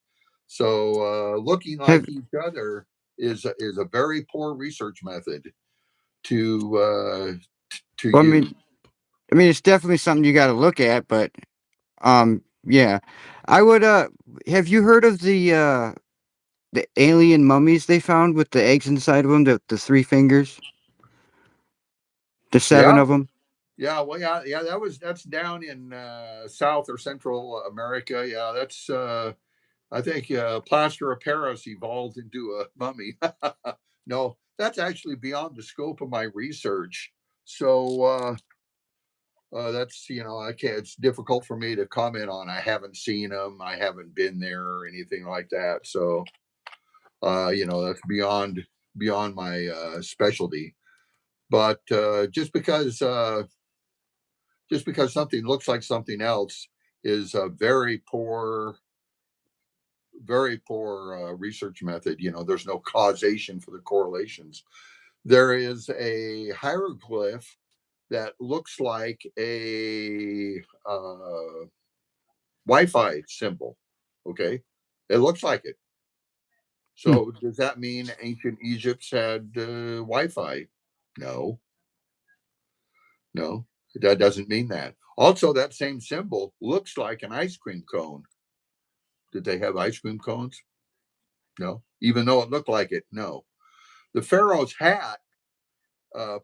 So looking Have like each other is a very poor research method to well, use. I mean, it's definitely something you got to look at, but yeah, I would. Have you heard of the alien mummies they found with the eggs inside of them? The three fingers, the seven Yeah, of them. yeah, well, yeah, yeah. That's down in South or Central America. Yeah, that's I think plaster of Paris evolved into a mummy. No, that's actually beyond the scope of my research. So that's I can't. It's difficult for me to comment on. I haven't seen them. I haven't been there or anything like that. So that's beyond my specialty. But just because something looks like something else is a very poor research method. There's no causation for the correlations. There is a hieroglyph that looks like a Wi-Fi symbol. Okay, it looks like it. Hmm. So does that mean ancient Egypt had Wi-Fi? No, no, that doesn't mean that. Also, that same symbol looks like an ice cream cone. Did they have ice cream cones? No, even though it looked like it. No, the pharaoh's hat,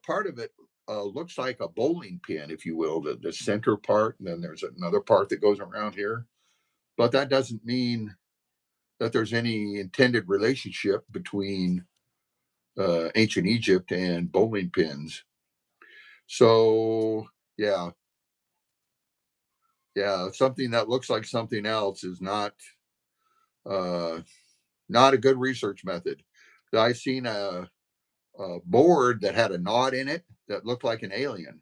part of it looks like a bowling pin, if you will, the center part, and then there's another part that goes around here. But that doesn't mean that there's any intended relationship between ancient Egypt and bowling pins. So yeah, yeah, something that looks like something else is uh, not a good research method. I seen a board that had a knot in it that looked like an alien.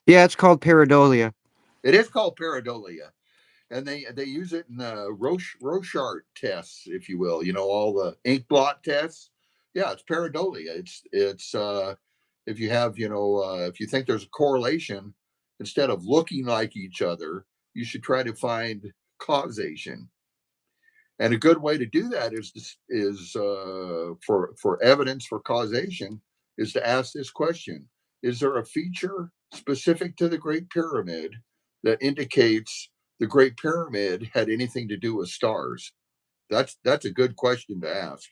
Yeah, it's called pareidolia. It is called pareidolia, and they use it in the Rochart tests, if you will. All the ink blot tests. Yeah, it's pareidolia. It's if you have if you think there's a correlation, instead of looking like each other, you should try to find causation. And a good way to do that for evidence for causation is to ask this question: is there a feature specific to the Great Pyramid that indicates the Great Pyramid had anything to do with stars? That's a good question to ask.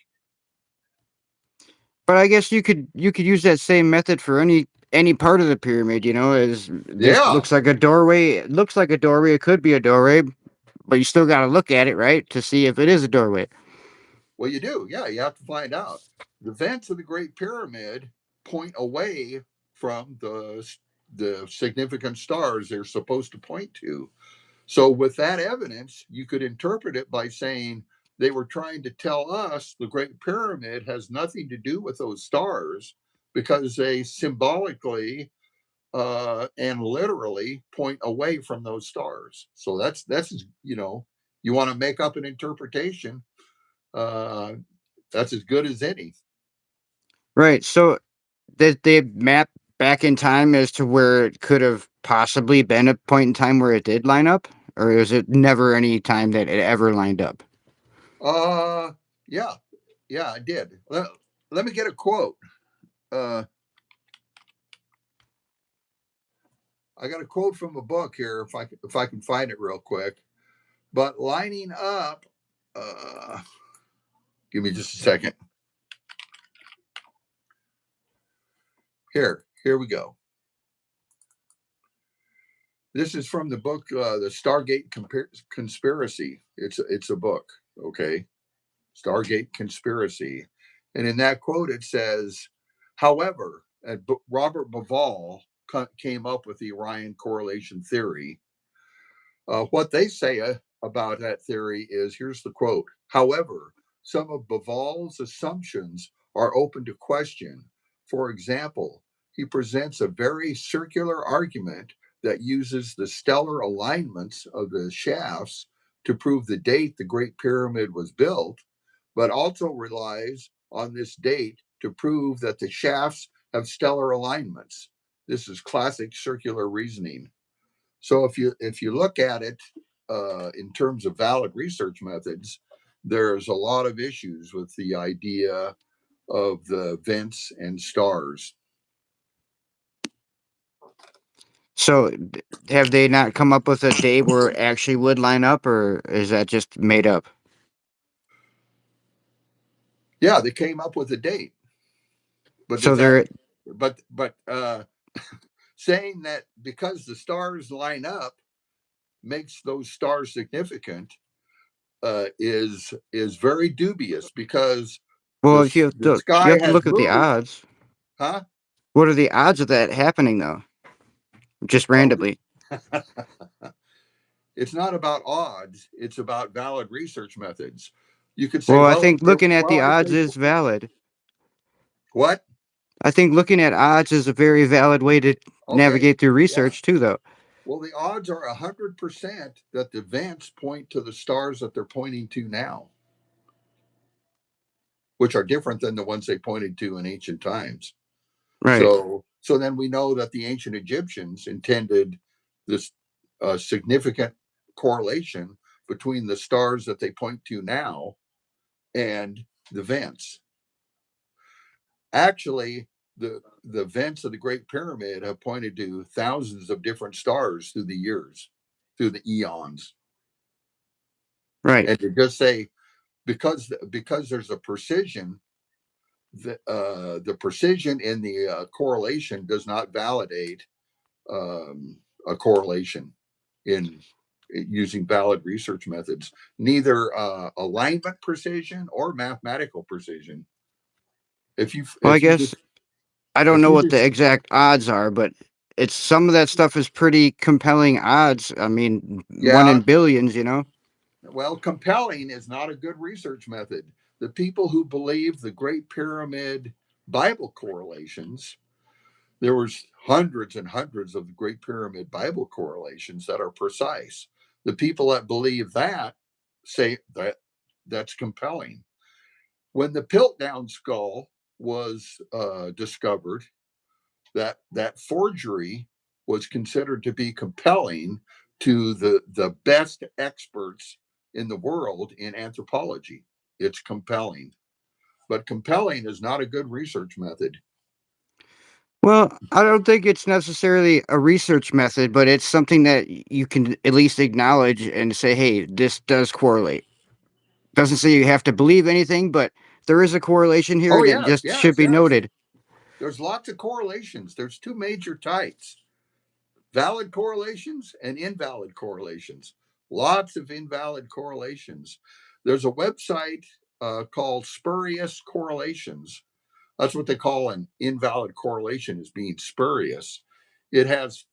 But I guess you could use that same method for any part of the pyramid. As this Yeah. looks like a doorway. It looks like a doorway. It could be a doorway, but you still got to look at it, right, to see if it is a doorway. Well, you do. Yeah, you have to find out. The vents of the Great Pyramid point away from the significant stars they're supposed to point to. So, with that evidence, you could interpret it by saying they were trying to tell us the Great Pyramid has nothing to do with those stars because they symbolically and literally point away from those stars. So that's You want to make up an interpretation, uh, that's as good as any. Right. So did they map back in time as to where it could have possibly been a point in time where it did line up? Or is it never any time that it ever lined up? Uh, yeah, yeah, I did. Let me get a quote. Uh, I got a quote from a book here, if I can find it real quick. But lining up, uh, give me just a second. Here we go. This is from the book, the Stargate Conspiracy. It's a book, okay? Stargate Conspiracy, and in that quote it says, however, Robert Bauval came up with the Orion correlation theory. What they say about that theory is, here's the quote. However, some of Bauval's assumptions are open to question. For example, he presents a very circular argument that uses the stellar alignments of the shafts to prove the date the Great Pyramid was built, but also relies on this date to prove that the shafts have stellar alignments. This is classic circular reasoning. So if you look at it in terms of valid research methods, there's a lot of issues with the idea of the vents and stars. So have they not come up with a day where it actually would line up, or is that just made up? Yeah, they came up with a date, but So does that? they're But saying that because the stars line up makes those stars significant is very dubious because well, the if you have the to, you sky have to has look at the moved, odds. huh? What are the odds of that happening though? Just Oh, randomly. it's not about odds, it's about valid research methods. You could say, Well, I well, think looking at the well, if odds they, is valid. what? I think looking at odds is a very valid way to Okay, navigate through yeah. research too, though. Well, the odds are 100% that the vents point to the stars that they're pointing to now, which are different than the ones they pointed to in ancient times. Right. So then we know that the ancient Egyptians intended this significant correlation between the stars that they point to now and the vents. Actually, the vents of the Great Pyramid have pointed to thousands of different stars through the years, through the eons. Right. And to just say because there's a precision, the precision in the correlation does not validate a correlation in using valid research methods, neither alignment precision or mathematical precision. If you Well, I if you guess just I don't if know you what the just exact odds are, but it's some of that stuff is pretty compelling odds. I mean, one in yeah, billions, you know? well, compelling is not a good research method. The people who believe the Great Pyramid Bible correlations, there was hundreds and hundreds of the Great Pyramid Bible correlations that are precise. The people that believe that say that that's compelling. When the Piltdown skull was discovered, that forgery was considered to be compelling to the best experts in the world in anthropology. It's compelling, but compelling is not a good research method. Well, I don't think it's necessarily a research method, but it's something that you can at least acknowledge and say, hey, this does correlate. Doesn't say you have to believe anything, but there is a correlation here Oh that yes, just should yes, be yes. noted. There's lots of correlations. There's two major types: valid correlations and invalid correlations. Lots of invalid correlations. There's a website called Spurious Correlations. That's what they call an invalid correlation, as being spurious. It has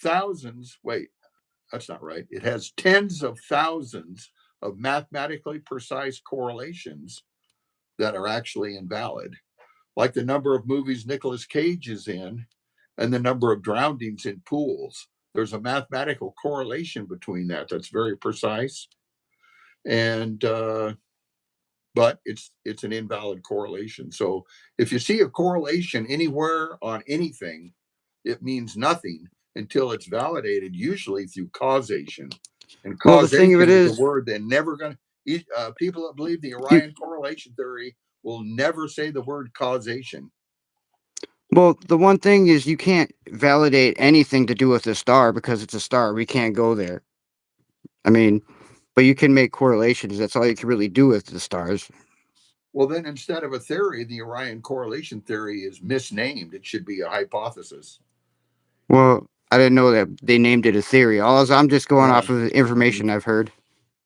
thousands, wait, that's not right. It has tens of thousands of mathematically precise correlations that are actually invalid, like the number of movies Nicolas Cage is in and the number of drownings in pools. There's a mathematical correlation between that that's very precise. and but it's an invalid correlation. So if you see a correlation anywhere on anything, it means nothing until it's validated, usually through causation. And Well, the thing of it causation is a is, word they're never going to. People that believe the you Orion correlation theory will never say the word causation. well, the one thing is you can't validate anything to do with a star because it's a star. We can't go there. I mean, but you can make correlations. That's all you can really do with the stars. Well, then instead of a theory, the Orion correlation theory is misnamed. It should be a hypothesis. Well, I didn't know that they named it a theory. I'm just going Yeah. off of the information I've heard.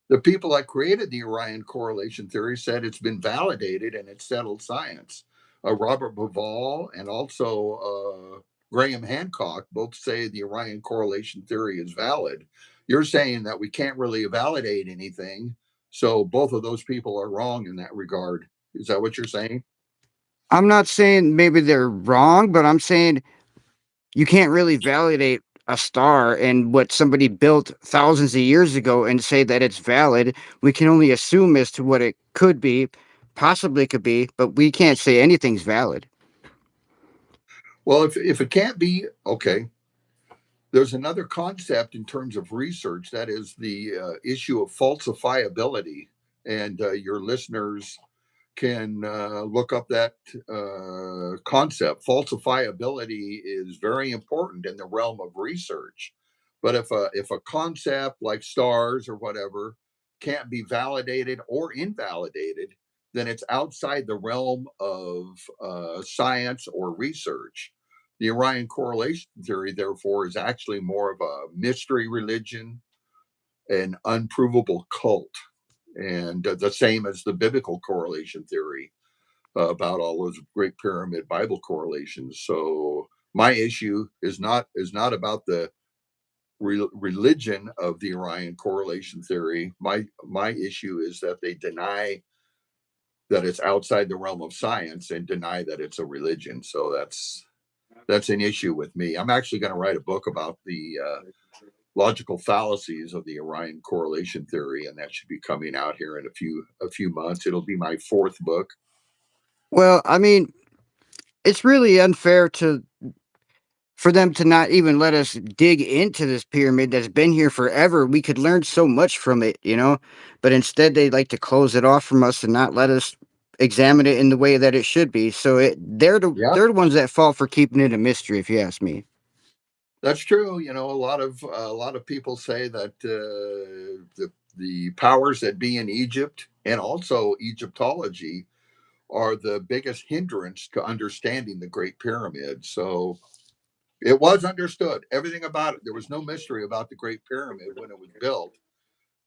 The people that created the Orion correlation theory said it's been validated and it's settled science. Robert Bavall and also Graham Hancock both say the Orion correlation theory is valid. You're saying that we can't really validate anything. So both of those people are wrong in that regard. Is that what you're saying? I'm not saying maybe they're wrong, but I'm saying you can't really validate a star and what somebody built thousands of years ago and say that it's valid. We can only assume as to what it could be, possibly could be, but we can't say anything's valid. Well, if it can't be, okay. There's another concept in terms of research that is the issue of falsifiability. And your listeners can look up that concept. Falsifiability is very important in the realm of research. But if a concept like stars or whatever can't be validated or invalidated, then it's outside the realm of science or research. The Orion correlation theory, therefore, is actually more of a mystery religion, an unprovable cult, and the same as the biblical correlation theory about all those Great Pyramid Bible correlations. So my issue is not about the religion of the Orion correlation theory. My issue is that they deny that it's outside the realm of science and deny that it's a religion. So that's an issue with me. I'm actually going to write a book about the logical fallacies of the Orion correlation theory, and that should be coming out here in a few months. It'll be my fourth book. Well, I mean, it's really unfair to for them to not even let us dig into this pyramid that's been here forever. We could learn so much from it. But instead they like to close it off from us and not let us examine it in the way that it should be. So Yeah, they're the ones that fall for keeping it a mystery, if you ask me. that's true. A lot of people say that the powers that be in Egypt and also Egyptology are the biggest hindrance to understanding the Great Pyramid. So it was understood everything about it. There was no mystery about the Great Pyramid when it was built,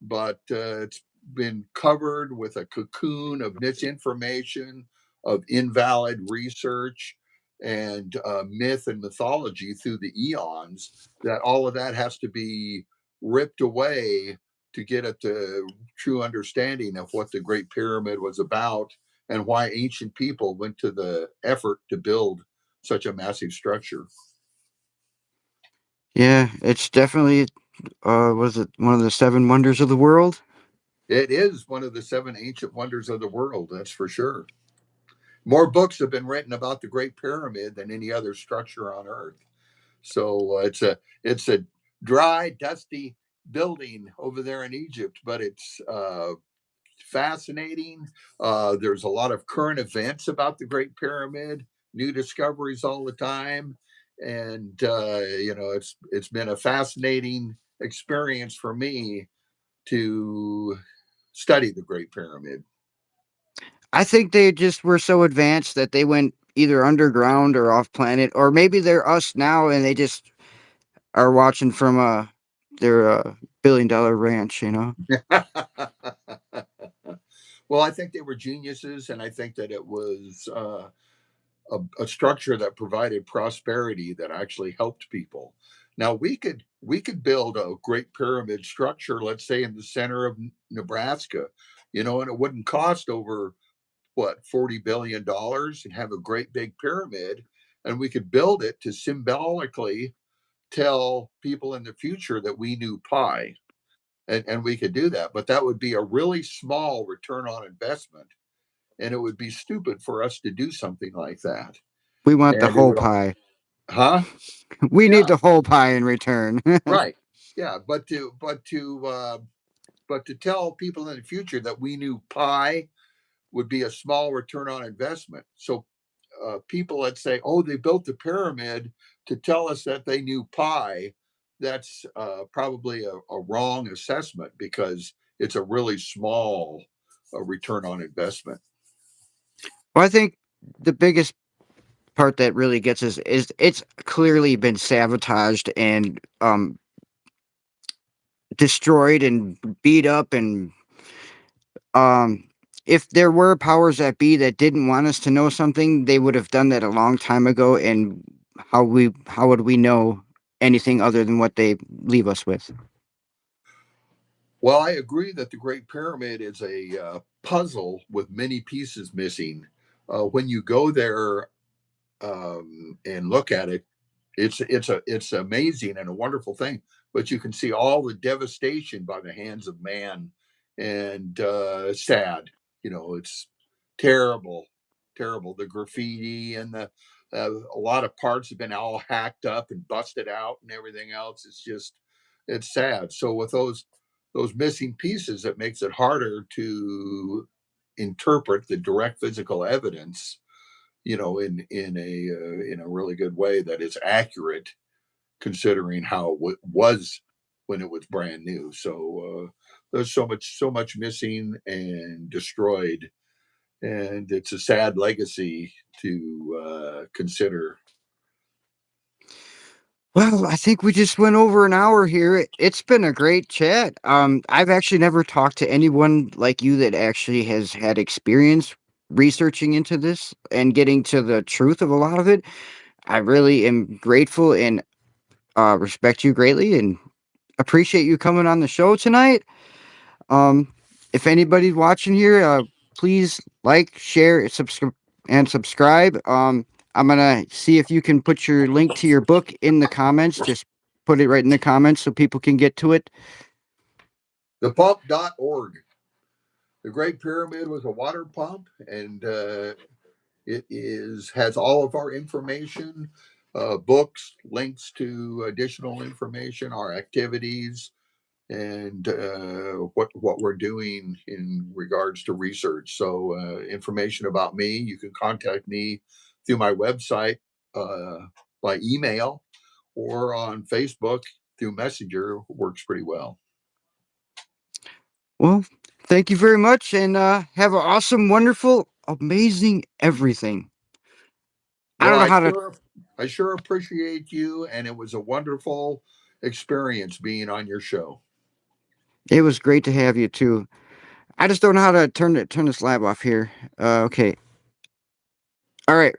but it's been covered with a cocoon of misinformation, of invalid research, and myth and mythology through the eons. That all of that has to be ripped away to get at the true understanding of what the Great Pyramid was about and why ancient people went to the effort to build such a massive structure. Yeah, it's definitely was it one of the seven wonders of the world? It is one of the seven ancient wonders of the world, that's for sure. More books have been written about the Great Pyramid than any other structure on Earth. So it's a dry, dusty building over there in Egypt, but it's fascinating. There's a lot of current events about the Great Pyramid, new discoveries all the time, and it's been a fascinating experience for me to study the Great Pyramid. I think they just were so advanced that they went either underground or off planet, or maybe they're us now and they just are watching from their $1 billion ranch. Well, I think they were geniuses, and I think that it was a structure that provided prosperity that actually helped people. Now we could build a great pyramid structure, let's say in the center of Nebraska, and it wouldn't cost over what $40 billion and have a great big pyramid, and we could build it to symbolically tell people in the future that we knew pi. and we could do that, but that would be a really small return on investment, and it would be stupid for us to do something like that. We want the And it whole would, pie. huh? We need Yeah, the whole pie in return. right. Yeah, but to tell people in the future that we knew pi would be a small return on investment. So people that say, "Oh, they built the pyramid to tell us that they knew pi," that's probably a wrong assessment because it's a really small return on investment. Well, I think the biggest part that really gets us is it's clearly been sabotaged and destroyed and beat up and um if there were powers that be that didn't want us to know something, they would have done that a long time ago. And how would we know anything other than what they leave us with? Well, I agree that the Great Pyramid is a puzzle with many pieces missing. When you go there and look at it, it's amazing and a wonderful thing. But you can see all the devastation by the hands of man, and sad. You know, it's terrible, terrible. The graffiti and the a lot of parts have been all hacked up and busted out and everything else. It's just it's sad. So with those missing pieces, it makes it harder to interpret the direct physical evidence, you know, in a really good way that is accurate, considering how it was when it was brand new. So there's so much missing and destroyed, and it's a sad legacy to consider. Well, I think we just went over an hour here. It's been a great chat. I've actually never talked to anyone like you that actually has had experience researching into this and getting to the truth of a lot of it. I really am grateful and respect you greatly and appreciate you coming on the show tonight. Um, if anybody's watching here, please like, share, and subscribe. I'm gonna see if you can put your link to your book in the comments. Just put it right in the comments so people can get to it. Thepump.org. The Great Pyramid was a water pump, and it is has all of our information, books, links to additional information, our activities, and what we're doing in regards to research. So information about me, you can contact me through my website, uh, by email, or on Facebook through Messenger. Works pretty well. Well, thank you very much, and have an awesome, wonderful, amazing everything. I Well, don't know how to. I sure appreciate you, and it was a wonderful experience being on your show. It was great to have you too. I just don't know how to turn this lab off here. Okay. All right.